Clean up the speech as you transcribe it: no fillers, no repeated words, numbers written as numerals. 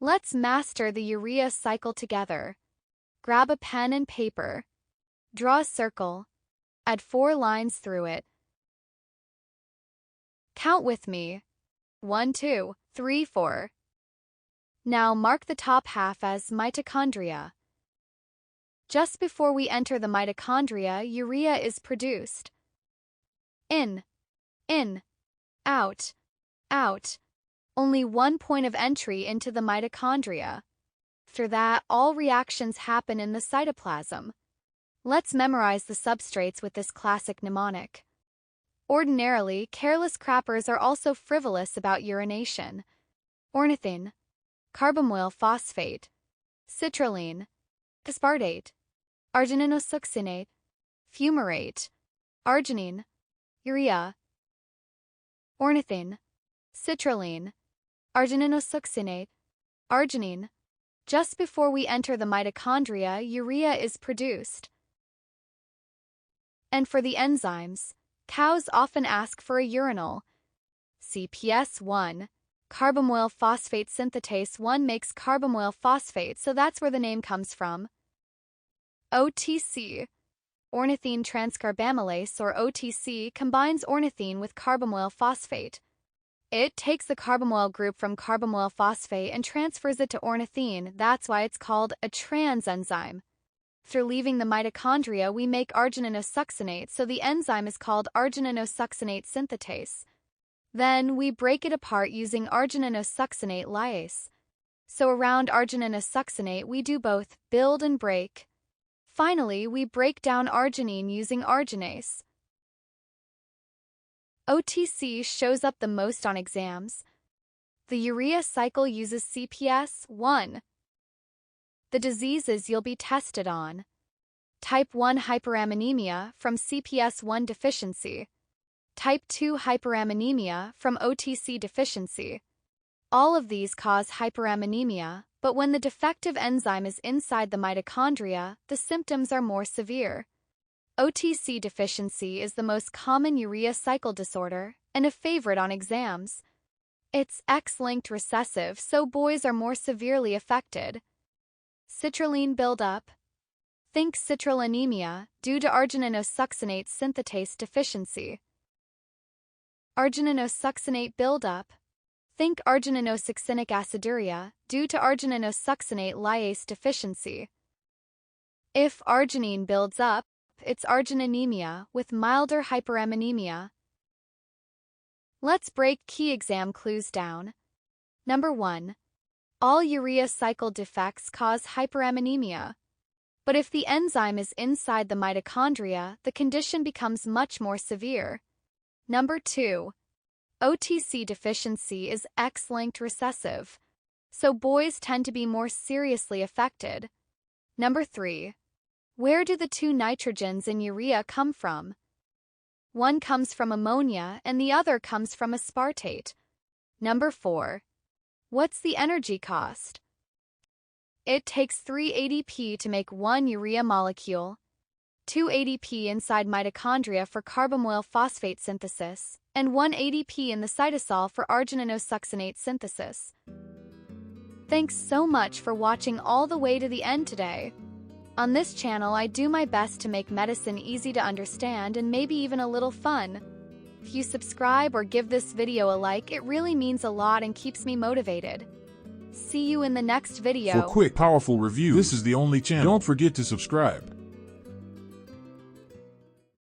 Let's master the urea cycle together. Grab a pen and paper. Draw a circle. Add 4 lines through it. Count with me. 1, 2, 3, 4. Now mark the top half as mitochondria. Just before we enter the mitochondria, urea is produced. In, out, out. Only one point of entry into the mitochondria. After that, all reactions happen in the cytoplasm. Let's memorize the substrates with this classic mnemonic. Ordinarily, careless crappers are also frivolous about urination. Ornithine, carbamoyl phosphate, citrulline, aspartate, argininosuccinate, fumarate, arginine, urea. Ornithine, citrulline, argininosuccinate, arginine. Just before we enter the mitochondria, urea is produced. And for the enzymes, cows often ask for a urinal. CPS1, carbamoyl phosphate synthetase 1 makes carbamoyl phosphate, so that's where the name comes from. OTC, ornithine transcarbamylase or OTC, combines ornithine with carbamoyl phosphate. It takes the carbamoyl group from carbamoyl phosphate and transfers it to ornithine. That's why it's called a trans enzyme. After leaving the mitochondria, we make argininosuccinate, so the enzyme is called argininosuccinate synthetase. Then we break it apart using argininosuccinate lyase. So around argininosuccinate, we do both build and break. Finally, we break down arginine using arginase. OTC shows up the most on exams. The urea cycle uses CPS1. The diseases you'll be tested on: Type 1 hyperammonemia from CPS1 deficiency, Type 2 hyperammonemia from OTC deficiency. All of these cause hyperammonemia, but when the defective enzyme is inside the mitochondria, the symptoms are more severe. OTC deficiency is the most common urea cycle disorder and a favorite on exams. It's X-linked recessive, so boys are more severely affected. Citrulline buildup. Think citrullinemia due to argininosuccinate synthetase deficiency. Argininosuccinate buildup. Think argininosuccinic aciduria due to argininosuccinate lyase deficiency. If arginine builds up, it's argininemia with milder hyperammonemia. Let's break key exam clues down. Number 1. All urea cycle defects cause hyperammonemia. But if the enzyme is inside the mitochondria, the condition becomes much more severe. Number 2. OTC deficiency is X-linked recessive, so boys tend to be more seriously affected. Number 3. Where do the 2 nitrogens in urea come from? One comes from ammonia and the other comes from aspartate. Number 4. What's the energy cost? It takes 3 ADP to make 1 urea molecule, 2 ADP inside mitochondria for carbamoyl phosphate synthesis, and 1 ADP in the cytosol for argininosuccinate synthesis. Thanks so much for watching all the way to the end today. On this channel, I do my best to make medicine easy to understand and maybe even a little fun. If you subscribe or give this video a like, it really means a lot and keeps me motivated. See you in the next video. For quick, powerful reviews, this is the only channel. Don't forget to subscribe.